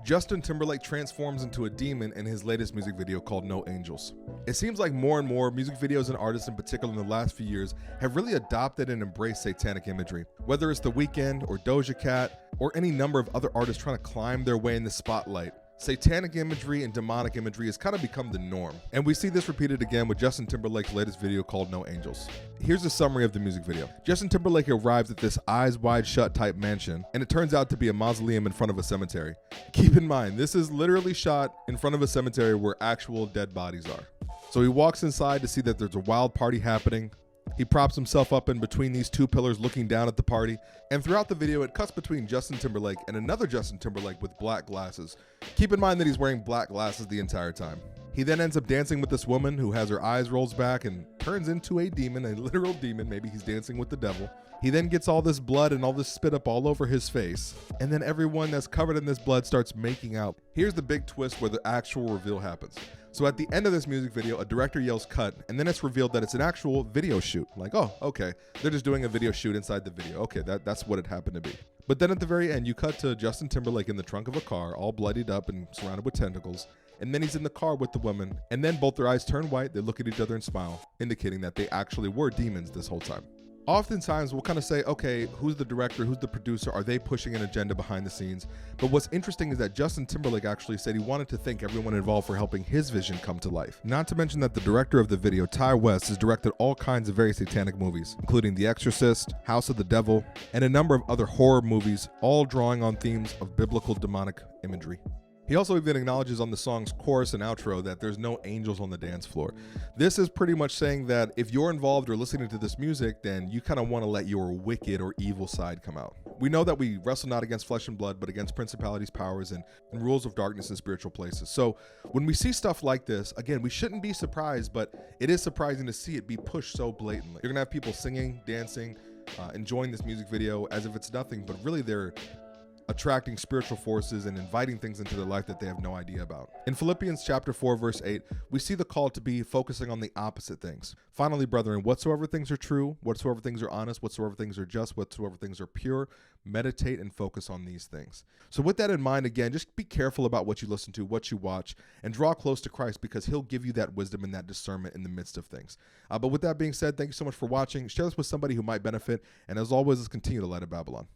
Justin Timberlake transforms into a demon in his latest music video called No Angels. It seems like more and more music videos and artists in particular in the last few years have really adopted and embraced satanic imagery. Whether it's The Weeknd or Doja Cat or any number of other artists trying to climb their way in the spotlight, satanic imagery and demonic imagery has kind of become the norm. And we see this repeated again with Justin Timberlake's latest video called No Angels. Here's a summary of the music video. Justin Timberlake arrives at this eyes wide shut type mansion, and it turns out to be a mausoleum in front of a cemetery. Keep in mind, this is literally shot in front of a cemetery where actual dead bodies are. So he walks inside to see that there's a wild party happening. He props himself up in between these two pillars looking down at the party, and throughout the video it cuts between Justin Timberlake and another Justin Timberlake with black glasses. Keep in mind that he's wearing black glasses the entire time. He then ends up dancing with this woman who has her eyes rolled back and turns into a demon, a literal demon. Maybe he's dancing with the devil. He then gets all this blood and all this spit up all over his face, and then everyone that's covered in this blood starts making out. Here's the big twist where the actual reveal happens. So at the end of this music video, a director yells cut, and then it's revealed that it's an actual video shoot. Like, oh, okay, they're just doing a video shoot inside the video. Okay, that's what it happened to be. But then at the very end, you cut to Justin Timberlake in the trunk of a car, all bloodied up and surrounded with tentacles. And then he's in the car with the woman, and then both their eyes turn white, they look at each other and smile, indicating that they actually were demons this whole time. Oftentimes, we'll kind of say, okay, who's the director, who's the producer, are they pushing an agenda behind the scenes? But what's interesting is that Justin Timberlake actually said he wanted to thank everyone involved for helping his vision come to life. Not to mention that the director of the video, Ty West, has directed all kinds of very satanic movies, including The Exorcist, House of the Devil, and a number of other horror movies, all drawing on themes of biblical demonic imagery. He also even acknowledges on the song's chorus and outro that there's no angels on the dance floor. This is pretty much saying that if you're involved or listening to this music, then you kind of want to let your wicked or evil side come out. We know that we wrestle not against flesh and blood, but against principalities, powers, and rules of darkness in spiritual places. So when we see stuff like this, again, we shouldn't be surprised, but it is surprising to see it be pushed so blatantly. You're gonna have people singing, dancing, enjoying this music video as if it's nothing, but really they're attracting spiritual forces and inviting things into their life that they have no idea about. In Philippians chapter 4, verse 8, we see the call to be focusing on the opposite things. Finally, brethren, whatsoever things are true, whatsoever things are honest, whatsoever things are just, whatsoever things are pure, meditate and focus on these things. So with that in mind, again, just be careful about what you listen to, what you watch, and draw close to Christ because he'll give you that wisdom and that discernment in the midst of things. But with that being said, thank you so much for watching. Share this with somebody who might benefit. And as always, let's continue to light up Babylon.